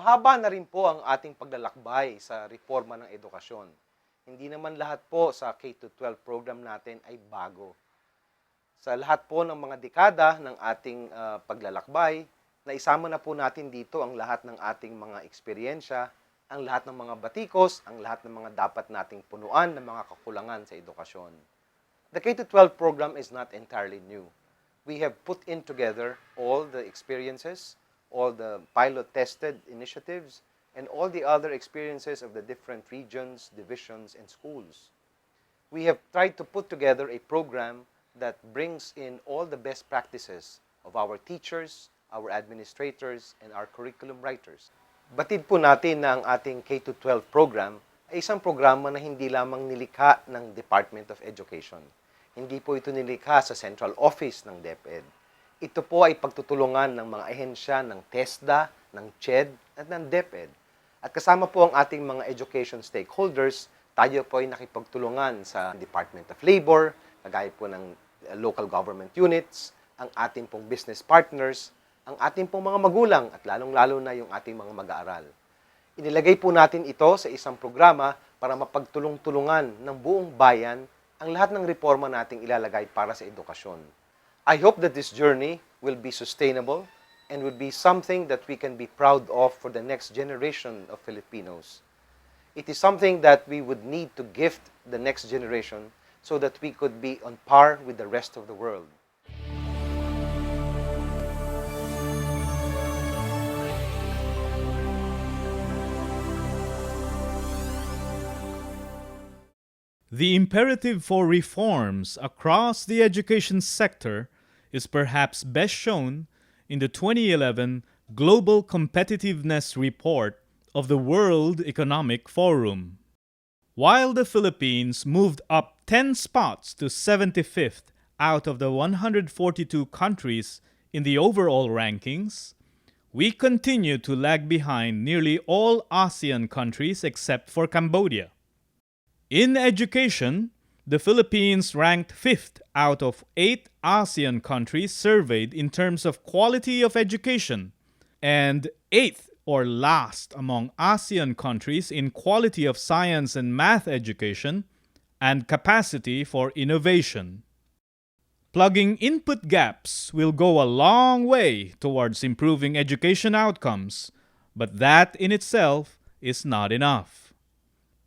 Mahaba na rin po ang ating paglalakbay sa reforma ng edukasyon. Hindi naman lahat po sa K-12 program natin ay bago. Sa lahat po ng mga dekada ng ating paglalakbay, naisama na po natin dito ang lahat ng ating mga eksperyensya, ang lahat ng mga batikos, ang lahat ng mga dapat nating punuan ng mga kakulangan sa edukasyon. The K-12 program is not entirely new. We have put in together all the experiences, all the pilot-tested initiatives, and all the other experiences of the different regions, divisions, and schools. We have tried to put together a program that brings in all the best practices of our teachers, our administrators, and our curriculum writers. Batid po natin na ang ating K-12 program ay isang programa na hindi lamang nilikha ng Department of Education. Hindi po ito nilikha sa Central Office ng DepEd. Ito po ay pagtutulungan ng mga ahensya ng TESDA, ng CHED, at ng DepEd. At kasama po ang ating mga education stakeholders, tayo po ay nakipagtulungan sa Department of Labor, kagaya po ng local government units, ang ating pong business partners, ang ating pong mga magulang, at lalong-lalo na yung ating mga mag-aaral. Inilagay po natin ito sa isang programa para mapagtulong-tulungan ng buong bayan ang lahat ng reforma nating ilalagay para sa edukasyon. I hope that this journey will be sustainable and will be something that we can be proud of for the next generation of Filipinos. It is something that we would need to gift the next generation so that we could be on par with the rest of the world. The imperative for reforms across the education sector is perhaps best shown in the 2011 Global Competitiveness Report of the World Economic Forum. While the Philippines moved up 10 spots to 75th out of the 142 countries in the overall rankings, we continue to lag behind nearly all ASEAN countries except for Cambodia. In education, the Philippines ranked 5th out of 8 ASEAN countries surveyed in terms of quality of education, and 8th or last among ASEAN countries in quality of science and math education and capacity for innovation. Plugging input gaps will go a long way towards improving education outcomes, but that in itself is not enough.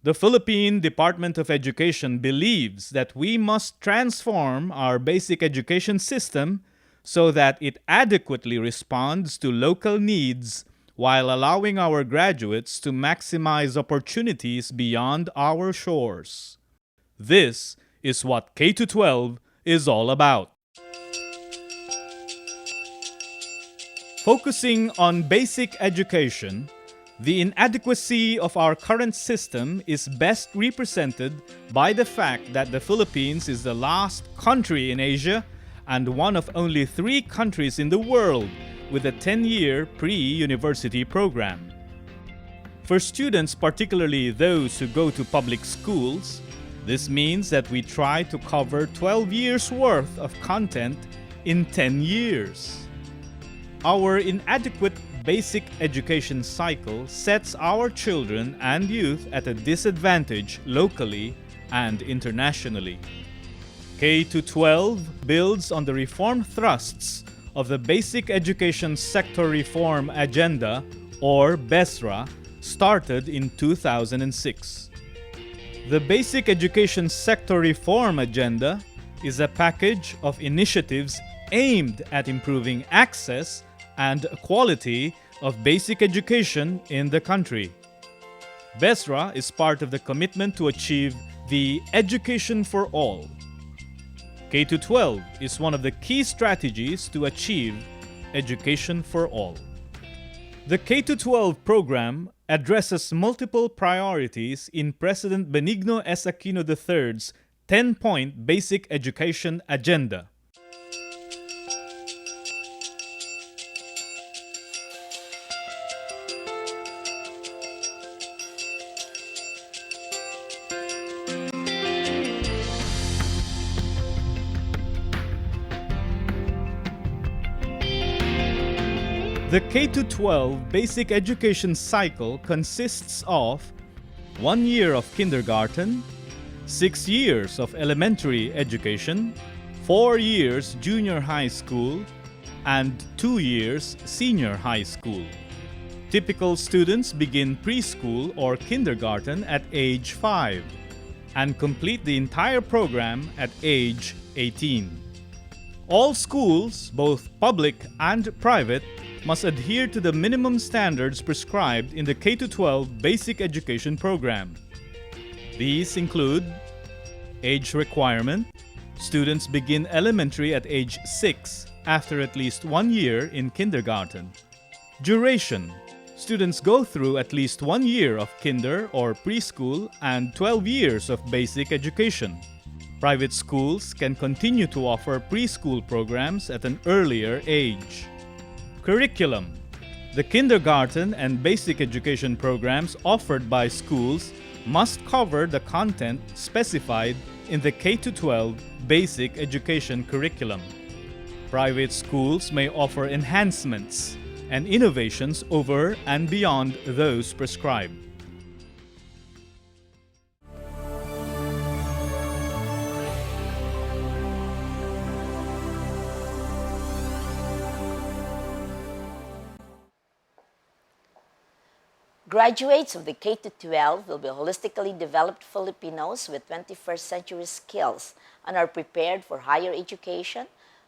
The Philippine Department of Education believes that we must transform our basic education system so that it adequately responds to local needs while allowing our graduates to maximize opportunities beyond our shores. This is what K-12 is all about. Focusing on basic education, the inadequacy of our current system is best represented by the fact that the Philippines is the last country in Asia and one of only 3 countries in the world with a 10-year pre-university program. For students, particularly those who go to public schools, this means that we try to cover 12 years' worth of content in 10 years. Our inadequate basic education cycle sets our children and youth at a disadvantage locally and internationally. K-12 builds on the reform thrusts of the Basic Education Sector Reform Agenda, or BESRA, started in 2006. The Basic Education Sector Reform Agenda is a package of initiatives aimed at improving access and quality of basic education in the country. BESRA is part of the commitment to achieve the Education for All. K-12 is one of the key strategies to achieve Education for All. The K-12 program addresses multiple priorities in President Benigno S. Aquino III's 10-point basic education agenda. The K-12 basic education cycle consists of 1 year of kindergarten, 6 years of elementary education, 4 years junior high school, and 2 years senior high school. Typical students begin preschool or kindergarten at age 5 and complete the entire program at age 18. All schools, both public and private, must adhere to the minimum standards prescribed in the K-12 basic education program. These include age requirement. Students begin elementary at age 6 after at least 1 year in kindergarten. Duration. Students go through at least 1 year of kinder or preschool and 12 years of basic education. Private schools can continue to offer preschool programs at an earlier age. Curriculum. The kindergarten and basic education programs offered by schools must cover the content specified in the K-12 basic education curriculum. Private schools may offer enhancements and innovations over and beyond those prescribed. Graduates of the K-12 will be holistically developed Filipinos with 21st century skills and are prepared for higher education,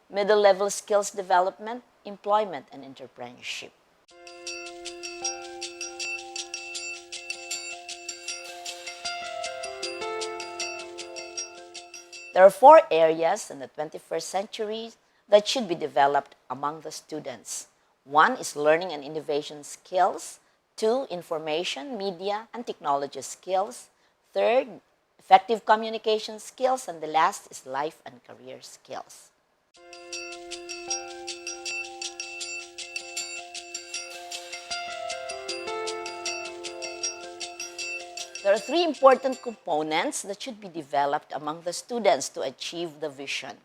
middle-level skills development, employment, and entrepreneurship. There are 4 areas in the 21st century that should be developed among the students. 1 is learning and innovation skills. 2, information, media, and technology skills. 3rd, effective communication skills. And the last is life and career skills. There are 3 important components that should be developed among the students to achieve the vision.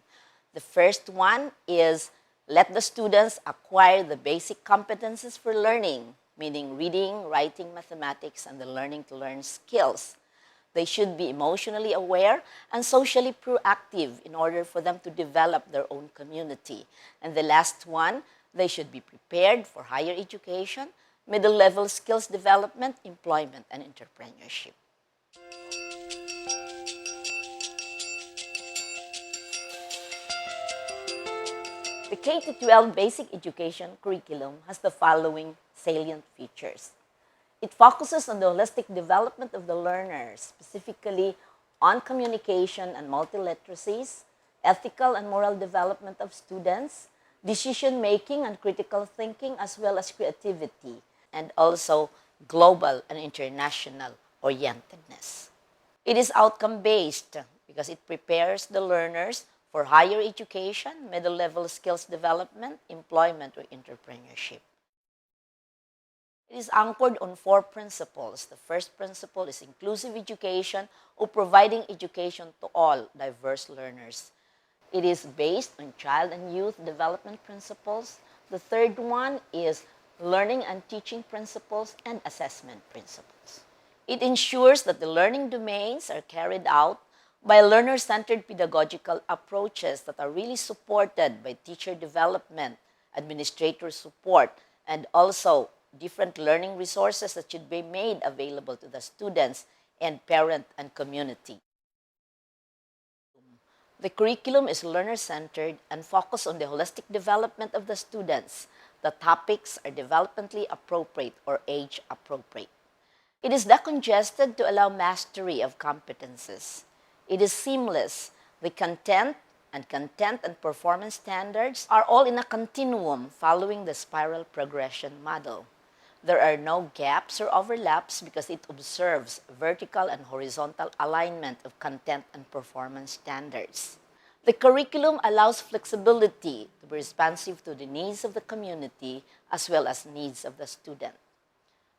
The first one is let the students acquire the basic competencies for learning, meaning reading, writing, mathematics, and the learning to learn skills. They should be emotionally aware and socially proactive in order for them to develop their own community. And the last one, they should be prepared for higher education, middle-level skills development, employment, and entrepreneurship. The K-12 basic education curriculum has the following salient features. It focuses on the holistic development of the learners, specifically on communication and multiliteracies, ethical and moral development of students, decision-making and critical thinking, as well as creativity, and also global and international orientedness. It is outcome-based because it prepares the learners for higher education, middle-level skills development, employment, or entrepreneurship. It is anchored on 4 principles. The first principle is inclusive education, or providing education to all diverse learners. It is based on child and youth development principles. The third one is learning and teaching principles and assessment principles. It ensures that the learning domains are carried out by learner-centered pedagogical approaches that are really supported by teacher development, administrator support, and also different learning resources that should be made available to the students and parent and community. The curriculum is learner-centered and focused on the holistic development of the students. The topics are developmentally appropriate or age-appropriate. It is decongested to allow mastery of competences. It is seamless. The content and performance standards are all in a continuum following the spiral progression model. There are no gaps or overlaps because it observes vertical and horizontal alignment of content and performance standards. The curriculum allows flexibility to be responsive to the needs of the community as well as needs of the student.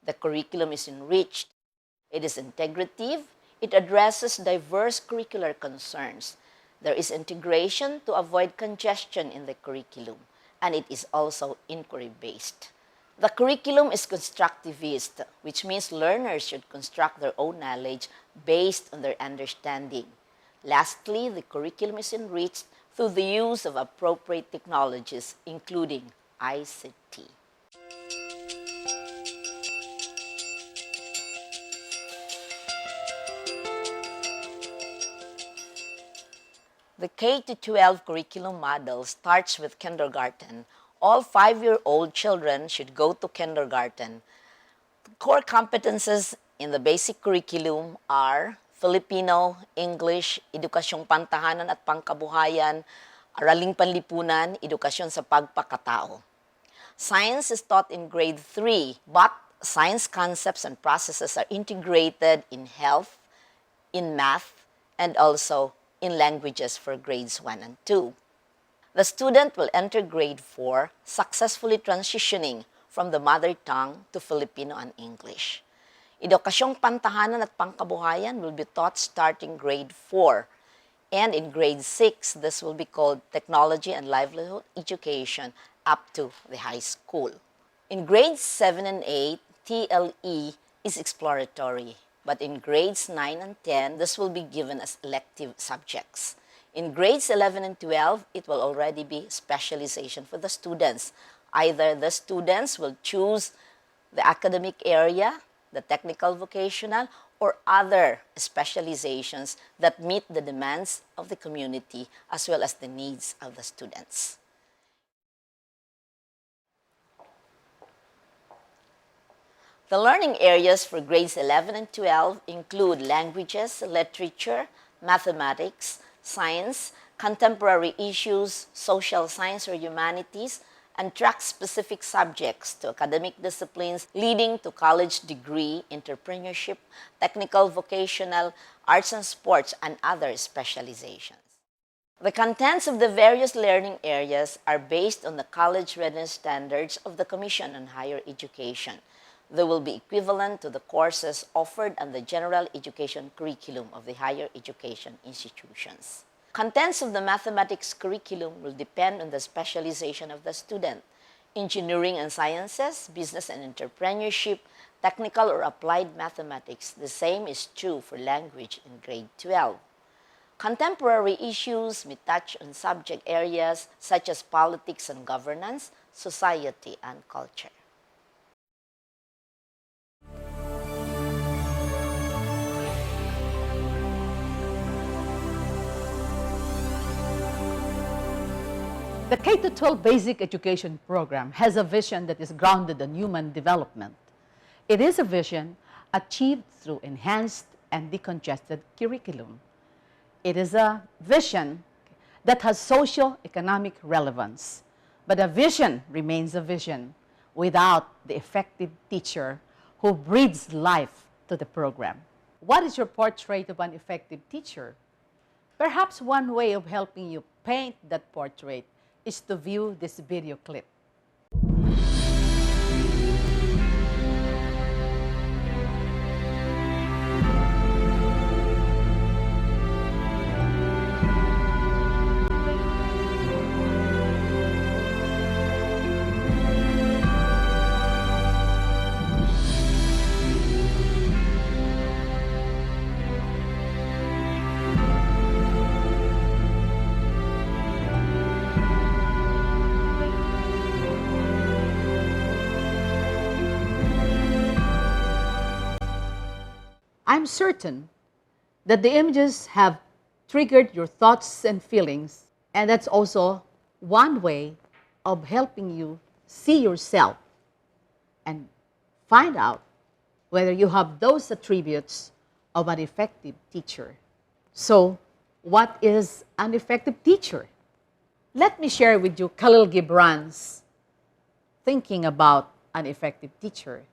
The curriculum is enriched. It is integrative. It addresses diverse curricular concerns. There is integration to avoid congestion in the curriculum, and it is also inquiry-based. The curriculum is constructivist, which means learners should construct their own knowledge based on their understanding. Lastly, the curriculum is enriched through the use of appropriate technologies, including ICT. The K-12 curriculum model starts with kindergarten. All 5-year-old children should go to kindergarten. Core competences in the basic curriculum are Filipino, English, edukasyong pantahanan at pangkabuhayan, araling panlipunan, edukasyon sa pagpakatao. Science is taught in grade 3, but science concepts and processes are integrated in health, in math, and also in languages for grades 1 and 2. The student will enter grade 4 successfully transitioning from the mother tongue to Filipino and English. Edukasyong pantahanan at pangkabuhayan will be taught starting grade 4. And in grade 6, this will be called technology and livelihood education up to the high school. In grades 7 and 8, TLE is exploratory. But in grades 9 and 10, this will be given as elective subjects. In grades 11 and 12, it will already be specialization for the students. Either the students will choose the academic area, the technical vocational, or other specializations that meet the demands of the community as well as the needs of the students. The learning areas for grades 11 and 12 include languages, literature, mathematics, science, contemporary issues, social science or humanities, and track-specific subjects to academic disciplines leading to college degree, entrepreneurship, technical vocational, arts and sports, and other specializations. The contents of the various learning areas are based on the college readiness standards of the Commission on Higher Education. They will be equivalent to the courses offered on the general education curriculum of the higher education institutions. Contents of the mathematics curriculum will depend on the specialization of the student. Engineering and sciences, business and entrepreneurship, technical or applied mathematics. The same is true for language in grade 12. Contemporary issues may touch on subject areas such as politics and governance, society and culture. The K-12 Basic Education Program has a vision that is grounded in human development. It is a vision achieved through enhanced and decongested curriculum. It is a vision that has socio-economic relevance. But a vision remains a vision without the effective teacher who breathes life to the program. What is your portrait of an effective teacher? Perhaps one way of helping you paint that portrait is to view this video clip. I'm certain that the images have triggered your thoughts and feelings, and that's also one way of helping you see yourself and find out whether you have those attributes of an effective teacher. So, what is an effective teacher? Let me share with you Khalil Gibran's thinking about an effective teacher.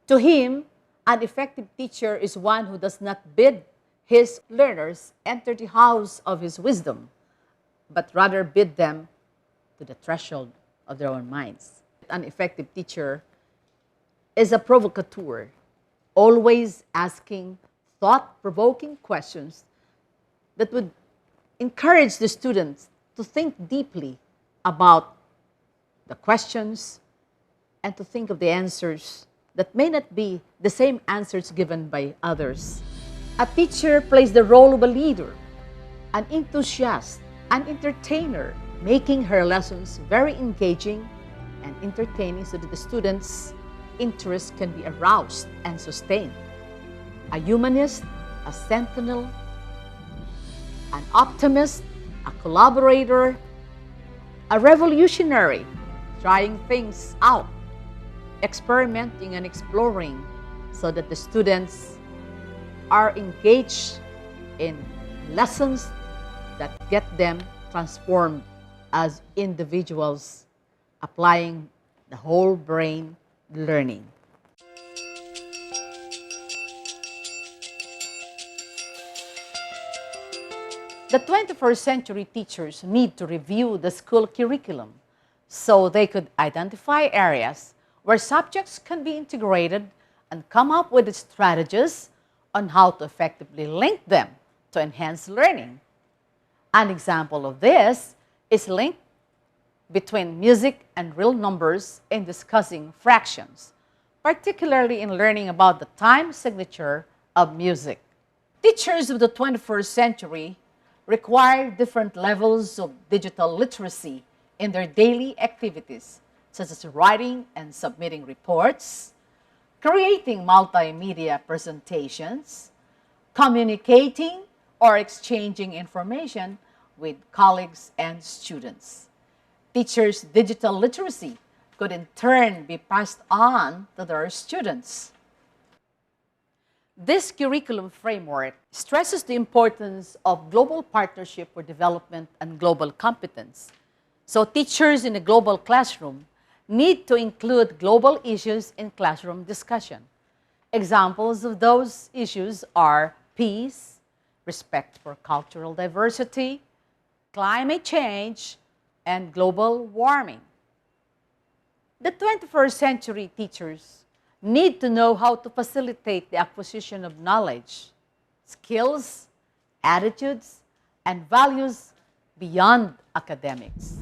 To him, an effective teacher is one who does not bid his learners enter the house of his wisdom, but rather bid them to the threshold of their own minds. An effective teacher is a provocateur, always asking thought-provoking questions that would encourage the students to think deeply about the questions and to think of the answers that may not be the same answers given by others. A teacher plays the role of a leader, an enthusiast, an entertainer, making her lessons very engaging and entertaining so that the students' interest can be aroused and sustained. A humanist, a sentinel, an optimist, a collaborator, a revolutionary, trying things out, experimenting and exploring so that the students are engaged in lessons that get them transformed as individuals, applying the whole brain learning. The 21st century teachers need to review the school curriculum so they could identify areas where subjects can be integrated and come up with strategies on how to effectively link them to enhance learning. An example of this is link between music and real numbers in discussing fractions, particularly in learning about the time signature of music. Teachers of the 21st century require different levels of digital literacy in their daily activities, such as writing and submitting reports, creating multimedia presentations, communicating or exchanging information with colleagues and students. Teachers' digital literacy could in turn be passed on to their students. This curriculum framework stresses the importance of global partnership for development and global competence. So teachers in a global classroom need to include global issues in classroom discussion. Examples of those issues are peace, respect for cultural diversity, climate change, and global warming. The 21st century teachers need to know how to facilitate the acquisition of knowledge, skills, attitudes, and values beyond academics.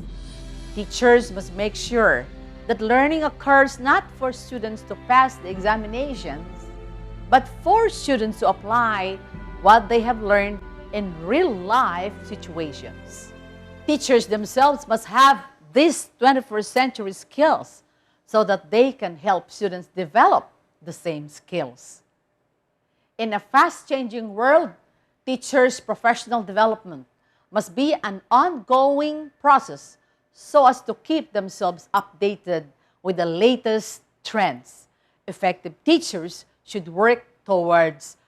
Teachers must make sure that learning occurs not for students to pass the examinations, but for students to apply what they have learned in real-life situations. Teachers themselves must have these 21st century skills so that they can help students develop the same skills. In a fast-changing world, teachers' professional development must be an ongoing process so as to keep themselves updated with the latest trends. Effective teachers should work towards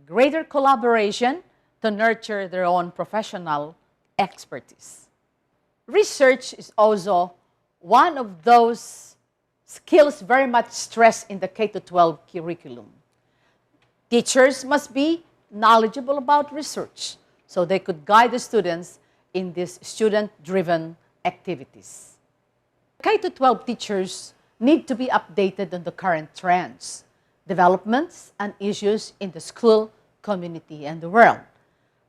greater collaboration to nurture their own professional expertise. Research is also one of those skills very much stressed in the K-12 curriculum. Teachers must be knowledgeable about research so they could guide the students in these student-driven activities. K-12 teachers need to be updated on the current trends, developments, and issues in the school, community, and the world.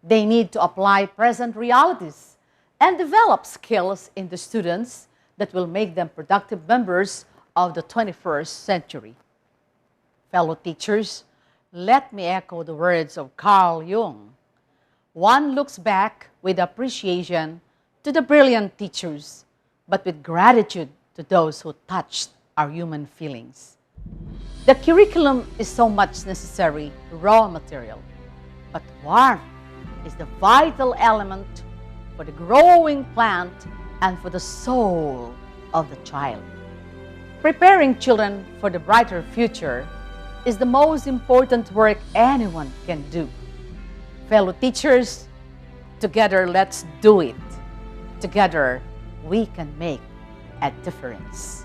They need to apply present realities and develop skills in the students that will make them productive members of the 21st century. Fellow teachers, let me echo the words of Carl Jung. One looks back with appreciation to the brilliant teachers, but with gratitude to those who touched our human feelings. The curriculum is so much necessary raw material, but warmth is the vital element for the growing plant and for the soul of the child. Preparing children for the brighter future is the most important work anyone can do. Fellow teachers, together let's do it. Together we can make a difference.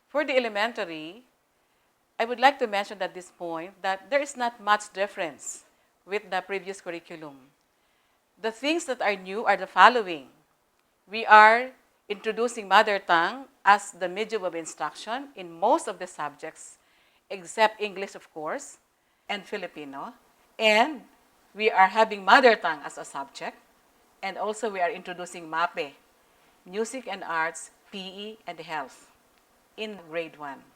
For the elementary, I would like to mention at this point that there is not much difference with the previous curriculum. The things that are new are the following. We are introducing mother tongue as the medium of instruction in most of the subjects, except English, of course, and Filipino. And we are having mother tongue as a subject. And also we are introducing MAPE, Music and Arts, PE, and Health in grade 1.